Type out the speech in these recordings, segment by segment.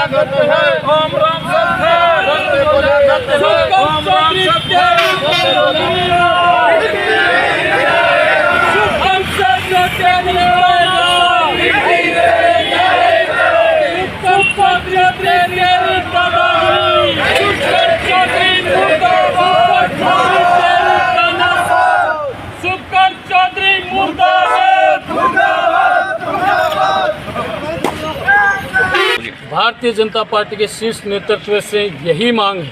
लागत है। ओम राम सत्य ओम राम भारतीय जनता पार्टी के शीर्ष नेतृत्व से यही मांग है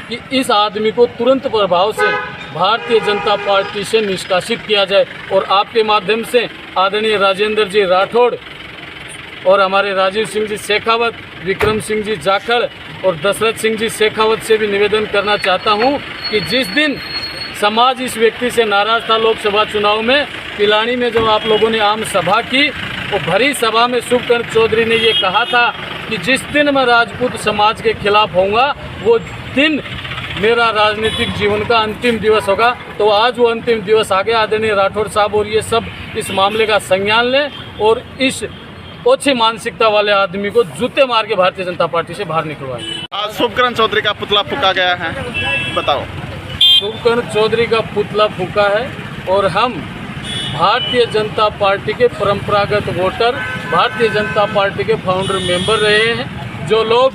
कि इस आदमी को तुरंत प्रभाव से भारतीय जनता पार्टी से निष्कासित किया जाए। और आपके माध्यम से आदरणीय राजेंद्र जी राठौड़ और हमारे राजीव सिंह जी शेखावत, विक्रम सिंह जी जाखड़ और दशरथ सिंह जी शेखावत से भी निवेदन करना चाहता हूं कि जिस दिन समाज इस व्यक्ति से नाराज़ था लोकसभा चुनाव में, पिलानी में जब आप लोगों ने आम सभा की, वो भरी सभा में शुभकर्ण चौधरी ने ये कहा था कि जिस दिन मैं राजपूत समाज के खिलाफ होऊंगा वो दिन मेरा राजनीतिक जीवन का अंतिम दिवस होगा। तो आज वो अंतिम दिवस आ गया। आदरणीय राठौड़ साहब और ये सब इस मामले का संज्ञान लें और इस ओछी मानसिकता वाले आदमी को जूते मार के भारतीय जनता पार्टी से बाहर निकलवाएं। आज शुभकर्ण चौधरी का पुतला फूका गया है, बताओ। शुभकर्ण चौधरी का पुतला फूका है और हम भारतीय जनता पार्टी के परंपरागत वोटर, भारतीय जनता पार्टी के फाउंडर मेंबर रहे हैं। जो लोग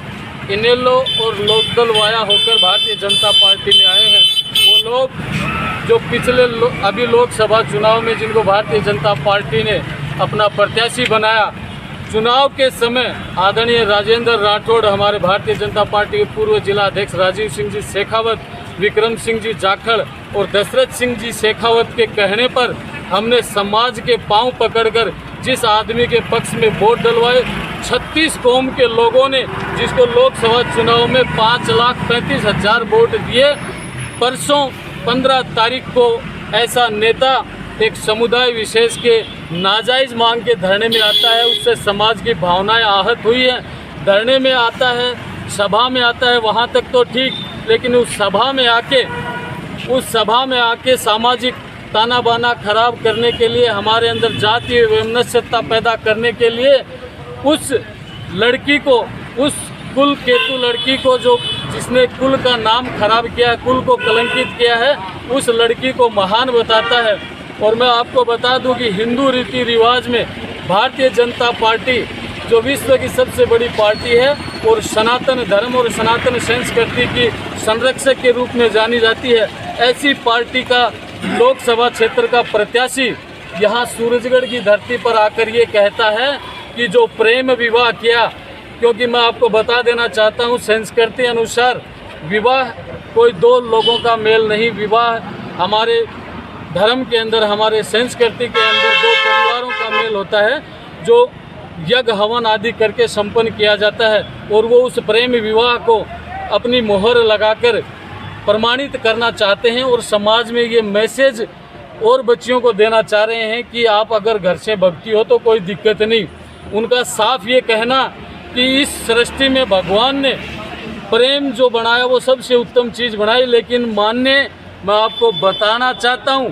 इनेलो और लोकदल वाया होकर भारतीय जनता पार्टी में आए हैं, वो लोग जो पिछले अभी लोकसभा चुनाव में जिनको भारतीय जनता पार्टी ने अपना प्रत्याशी बनाया, चुनाव के समय आदरणीय राजेंद्र राठौड़, हमारे भारतीय जनता पार्टी के पूर्व जिला अध्यक्ष राजीव सिंह जी शेखावत, विक्रम सिंह जी जाखड़ और दशरथ सिंह जी शेखावत के कहने पर हमने समाज के पांव पकड़कर जिस आदमी के पक्ष में वोट डलवाए, 36 कौम के लोगों ने जिसको लोकसभा चुनाव में 5,35,000 वोट दिए। परसों 15 तारीख को ऐसा नेता एक समुदाय विशेष के नाजायज़ मांग के धरने में आता है, उससे समाज की भावनाएं आहत हुई है। धरने में आता है, सभा में आता है, वहाँ तक तो ठीक, लेकिन उस सभा में आके सामाजिक ताना बाना खराब करने के लिए, हमारे अंदर जातीय वैमनस्यता पैदा करने के लिए उस लड़की को, उस कुल केतु लड़की को जो जिसने कुल का नाम खराब किया है, कुल को कलंकित किया है, उस लड़की को महान बताता है। और मैं आपको बता दूं कि हिंदू रीति रिवाज में भारतीय जनता पार्टी जो विश्व की सबसे बड़ी पार्टी है और सनातन धर्म और सनातन संस्कृति की संरक्षक के रूप में जानी जाती है, ऐसी पार्टी का लोकसभा क्षेत्र का प्रत्याशी यहाँ सूरजगढ़ की धरती पर आकर ये कहता है कि जो प्रेम विवाह किया, क्योंकि मैं आपको बता देना चाहता हूँ संस्कृति अनुसार विवाह कोई दो लोगों का मेल नहीं, विवाह हमारे धर्म के अंदर, हमारे संस्कृति के अंदर दो परिवारों का मेल होता है जो यज्ञ हवन आदि करके संपन्न किया जाता है। और वो उस प्रेम विवाह को अपनी मोहर लगाकर प्रमाणित करना चाहते हैं और समाज में ये मैसेज और बच्चियों को देना चाह रहे हैं कि आप अगर घर से भक्ति हो तो कोई दिक्कत नहीं। उनका साफ ये कहना कि इस सृष्टि में भगवान ने प्रेम जो बनाया वो सबसे उत्तम चीज़ बनाई, लेकिन मैं आपको बताना चाहता हूँ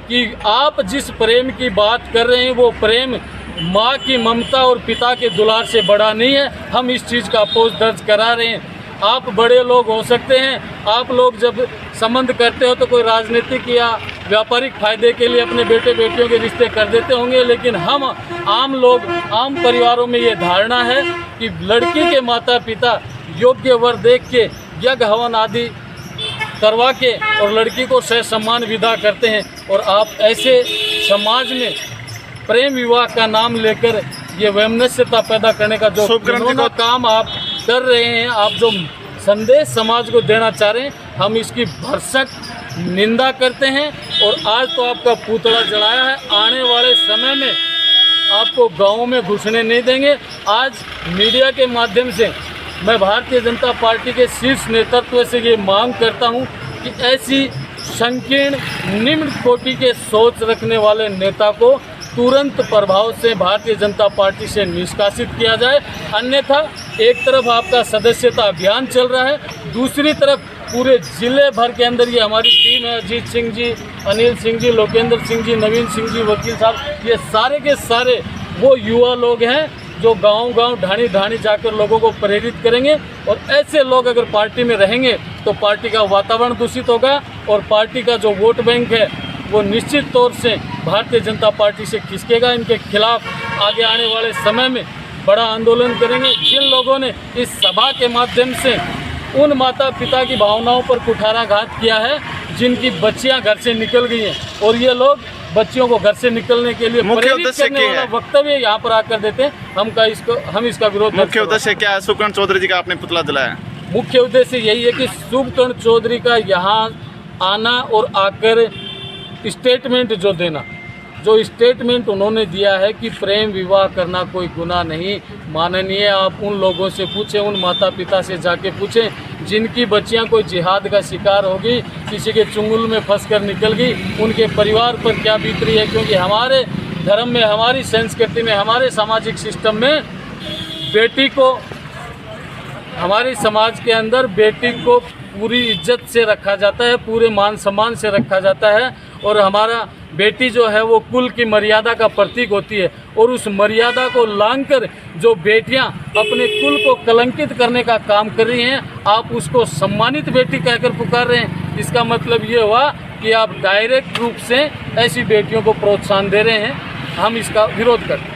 कि आप जिस प्रेम की बात कर रहे हैं वो प्रेम माँ की ममता और पिता के दुलार से बड़ा नहीं है। हम इस चीज़ का अपोज दर्ज करा रहे हैं। आप बड़े लोग हो सकते हैं, आप लोग जब संबंध करते हो तो कोई राजनीतिक या व्यापारिक फ़ायदे के लिए अपने बेटे बेटियों के रिश्ते कर देते होंगे, लेकिन हम आम लोग, आम परिवारों में ये धारणा है कि लड़की के माता पिता योग्य वर देख के यज्ञ हवन आदि करवा के और लड़की को सह सम्मान विदा करते हैं। और आप ऐसे समाज में प्रेम विवाह का नाम लेकर ये वैमनस्यता पैदा करने का जो काम आप कर रहे हैं, आप जो संदेश समाज को देना चाह रहे हैं, हम इसकी भरसक निंदा करते हैं। और आज तो आपका पुतला जलाया है, आने वाले समय में आपको गाँव में घुसने नहीं देंगे। आज मीडिया के माध्यम से मैं भारतीय जनता पार्टी के शीर्ष नेतृत्व से ये मांग करता हूं कि ऐसी संकीर्ण निम्न कोटि के सोच रखने वाले नेता को तुरंत प्रभाव से भारतीय जनता पार्टी से निष्कासित किया जाए। अन्यथा एक तरफ आपका सदस्यता अभियान चल रहा है, दूसरी तरफ पूरे जिले भर के अंदर ये हमारी टीम है, अजीत सिंह जी, अनिल सिंह जी, लोकेंद्र सिंह जी, नवीन सिंह जी, वकील साहब, ये सारे के सारे वो युवा लोग हैं जो गांव-गांव ढाणी-ढाणी जाकर लोगों को प्रेरित करेंगे। और ऐसे लोग अगर पार्टी में रहेंगे तो पार्टी का वातावरण दूषित होगा और पार्टी का जो वोट बैंक है वो निश्चित तौर से भारतीय जनता पार्टी से खिसकेगा। इनके खिलाफ आगे आने वाले समय में बड़ा आंदोलन करेंगे। जिन लोगों ने इस सभा के माध्यम से उन माता पिता की भावनाओं पर कुठाराघात किया है जिनकी बच्चियां घर से निकल गई हैं और ये लोग बच्चियों को घर से निकलने के लिए मुख्य प्रेरित उद्देश्य करने क्या वाला है? वक्तव्य यहाँ पर आकर देते हैं। हम इसका विरोध मुख्य उद्देश्य क्या है? सुकर्ण चौधरी जी का आपने पुतला जलाया। मुख्य उद्देश्य यही है कि शुभकर्ण चौधरी का यहाँ आना और आकर स्टेटमेंट जो देना, जो स्टेटमेंट उन्होंने दिया है कि प्रेम विवाह करना कोई गुनाह नहीं। माननीय आप उन लोगों से पूछें, उन माता पिता से जाके पूछें जिनकी बच्चियां कोई जिहाद का शिकार होगी, किसी के चुंगल में फंसकर निकल गई, उनके परिवार पर क्या बीत रही है। क्योंकि हमारे धर्म में, हमारी संस्कृति में, हमारे सामाजिक सिस्टम में बेटी को, हमारे समाज के अंदर बेटी को पूरी इज्जत से रखा जाता है, पूरे मान सम्मान से रखा जाता है। और हमारा बेटी जो है वो कुल की मर्यादा का प्रतीक होती है और उस मर्यादा को लांघकर जो बेटियां अपने कुल को कलंकित करने का काम कर रही हैं, आप उसको सम्मानित बेटी कहकर पुकार रहे हैं। इसका मतलब ये हुआ कि आप डायरेक्ट रूप से ऐसी बेटियों को प्रोत्साहन दे रहे हैं। हम इसका विरोध करते हैं।